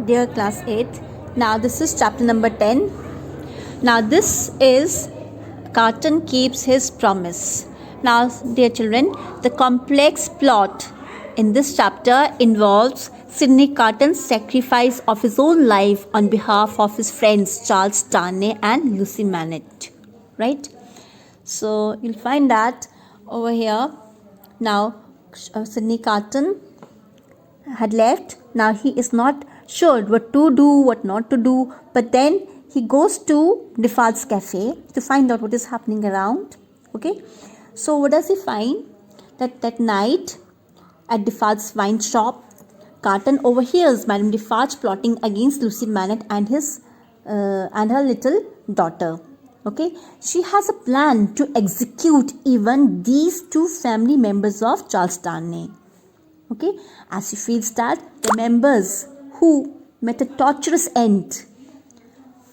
Dear class 8, now this is chapter number 10. Now this is Carton keeps his promise. Now dear children, the complex plot in this chapter involves Sidney Carton's sacrifice of his own life on behalf of his friends Charles Darnay and Lucy Manet. Right? So you'll find that over here. Now Sidney Carton had left. Now he is not sure what to do, what not to do, but then he goes to Defarge's cafe to find out what is happening around. Okay, so what does he find? That night at Defarge's wine shop, Carton overhears Madame Defarge plotting against Lucy Manet and her little daughter. Okay, she has a plan to execute even these two family members of Charles Darnay. Okay, as she feels that the members who met a torturous end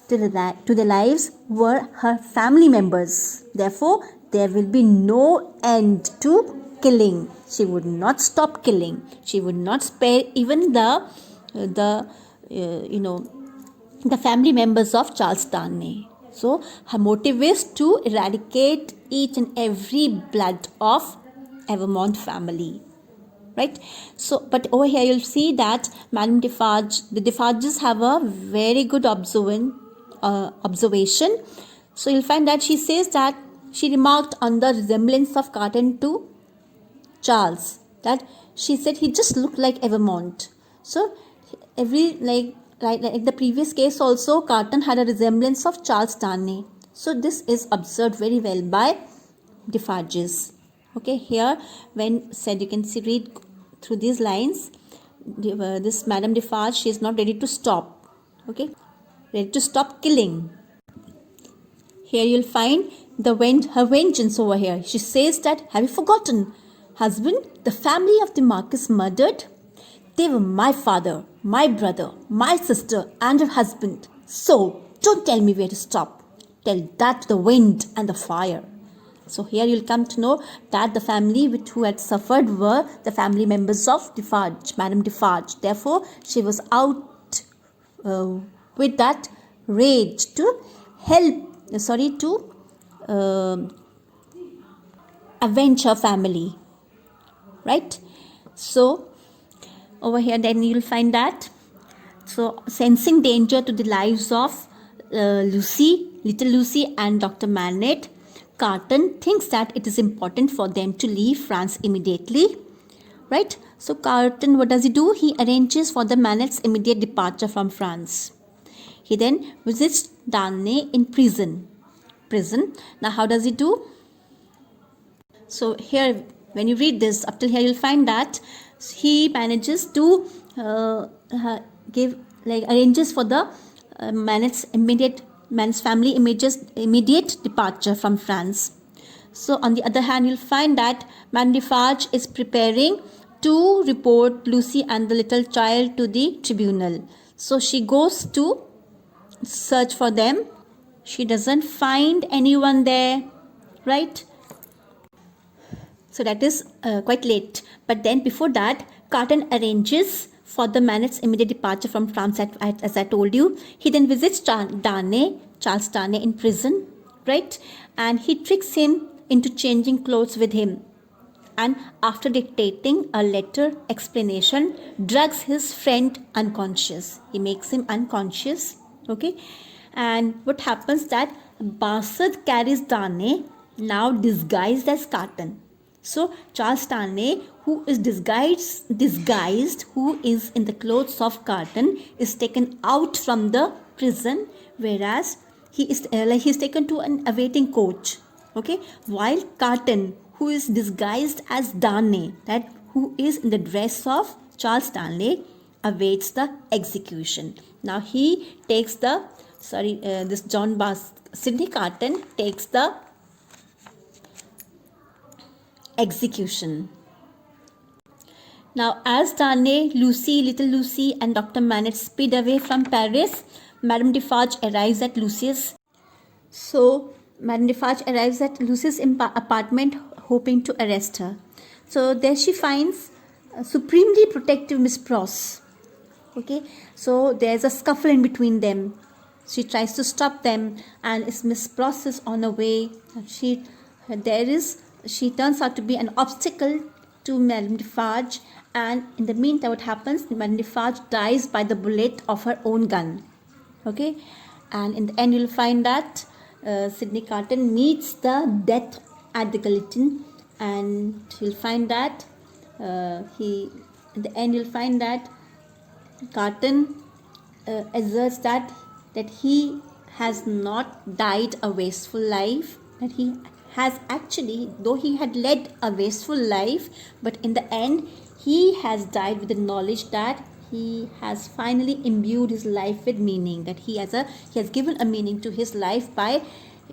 to their lives were her family members. Therefore, there will be no end to killing. She would not stop killing. She would not spare even the family members of Charles Darnay. So, her motive is to eradicate each and every blood of Evermont family. Right, so but over here you'll see that Madame Defarge, the Defarges have a very good observation. So you'll find that she says that she remarked on the resemblance of Carton to Charles, that she said he just looked like Evermont. So like the previous case also, Carton had a resemblance of Charles Darnay. So this is observed very well by Defarges. Okay, here when said, you can see, read through these lines, this Madame Defarge, she is not ready to stop. Okay, ready to stop killing. Here you'll find her vengeance over here. She says that, have you forgotten, husband, the family of the Marquis murdered? They were my father, my brother, my sister and her husband. So don't tell me where to stop. Tell that to the wind and the fire. So here you'll come to know that the family who had suffered were the family members of Defarge, Madame Defarge. Therefore, she was out with that rage to avenge her family. Right? So, over here then you'll find that. So, sensing danger to the lives of little Lucy and Dr. Manet, Carton thinks that it is important for them to leave France immediately. Right? So Carton, what does he do? He arranges for the Manets' immediate departure from France. He then visits Darnay in prison. Now how does he do? So here, when you read this, up till here you'll find that he manages to arranges for the Manet's family immediate departure from France. So on the other hand, you'll find that Madame Defarge is preparing to report Lucy and the little child to the tribunal. So she goes to search for them. She doesn't find anyone there, right? So that is quite late. But then before that, Carton arranges for the Manet's immediate departure from France, as I told you. He then visits Charles Darnay in prison, right? And he tricks him into changing clothes with him. And after dictating a letter explanation, drugs his friend unconscious. He makes him unconscious, okay? And what happens that Barsad carries Darnay, now disguised as Carton. So Charles Darnay, who is disguised, who is in the clothes of Carton, is taken out from the prison, whereas he is taken to an awaiting coach. Okay, while Carton, who is disguised as Darnay, who is in the dress of Charles Darnay, awaits the execution. Now he takes Sidney Carton takes the execution. Now, as Darnay, little Lucy and Dr. Manet speed away from Paris, Madame Defarge arrives at Lucy's. So, Madame Defarge arrives at Lucy's apartment hoping to arrest her. So, there she finds supremely protective Miss Pross. Okay, so there's a scuffle in between them. She tries to stop them, and it's Miss Process on her way. She turns out to be an obstacle to Madame Defarge, and in the meantime, what happens? Madame Defarge dies by the bullet of her own gun. Okay, and in the end, you'll find that Sydney Carton meets the death at the guillotine, and you'll find that in the end, you'll find that Carton asserts that he has not died a wasteful life, that he has actually, though he had led a wasteful life, but in the end he has died with the knowledge that he has finally imbued his life with meaning, that he has given a meaning to his life by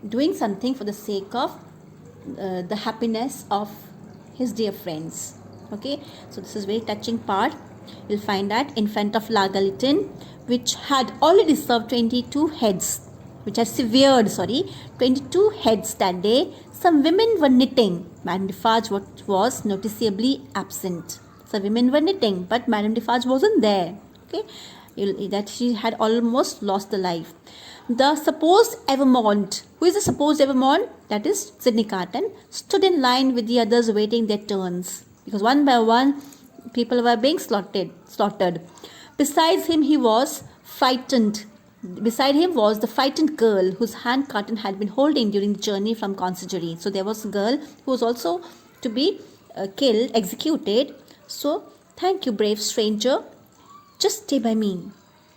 doing something for the sake of the happiness of his dear friends. Okay, so this is very touching part. You'll find that in front of La Guillotine, which had already served 22 heads, 22 heads that day, some women were knitting. Madame Defarge was noticeably absent. So women were knitting, but Madame Defarge wasn't there. Okay, that she had almost lost the life. The supposed Evamond, who is the supposed Evamond? That is Sydney Carton, stood in line with the others waiting their turns, because one by one people were being slaughtered. Besides him, he was frightened. Beside him was the frightened girl whose hand Carton had been holding during the journey from Consistory. So there was a girl who was also to be executed. So, thank you, brave stranger. Just stay by me.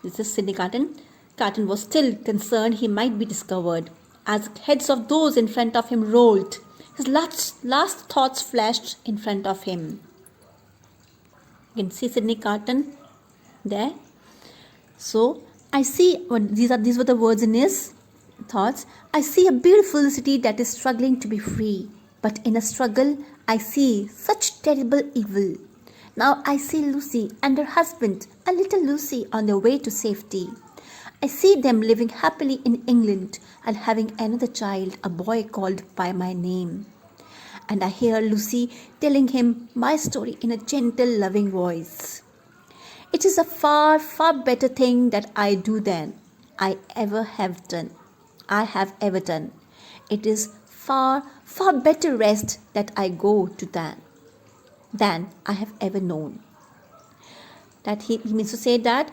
This is Sydney Carton. Carton was still concerned he might be discovered. As the heads of those in front of him rolled, his last thoughts flashed in front of him. You can see Sydney Carton there. So, I see, these were the words in his thoughts. I see a beautiful city that is struggling to be free. But in a struggle, I see such terrible evil. Now I see Lucy and her husband, a little Lucy, on their way to safety. I see them living happily in England and having another child, a boy called by my name. And I hear Lucy telling him my story in a gentle, loving voice. It is a far, far better thing that I do than I have ever done. It is far, far better rest that I go to than I have ever known. That he means to say that,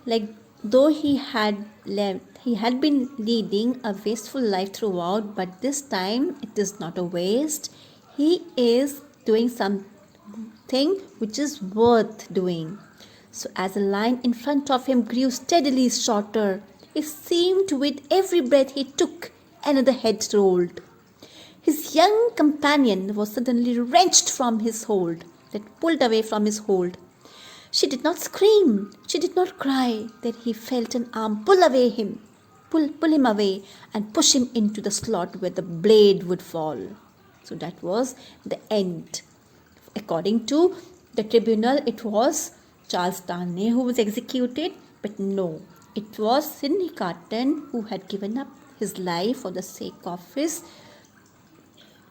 like, though he had been leading a wasteful life throughout, but this time it is not a waste. He is doing something which is worth doing. So as the line in front of him grew steadily shorter, it seemed with every breath he took, another head rolled. His young companion was suddenly wrenched from his hold, pulled away from his hold. She did not scream, she did not cry. Then he felt an arm pull him away and push him into the slot where the blade would fall. So that was the end. According to the tribunal, it was Charles Darnay who was executed, but no, it was Sydney Carton who had given up his life for the sake of his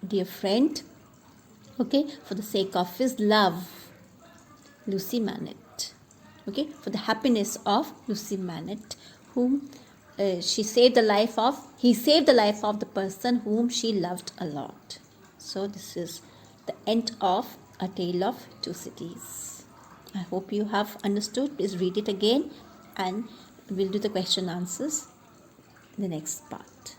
dear friend, okay, for the sake of his love, Lucy Manet, okay, for the happiness of Lucy Manet, whom he saved the life of the person whom she loved a lot. So this is the end of A Tale of Two Cities. I hope you have understood. Please read it again and we'll do the question answers in the next part.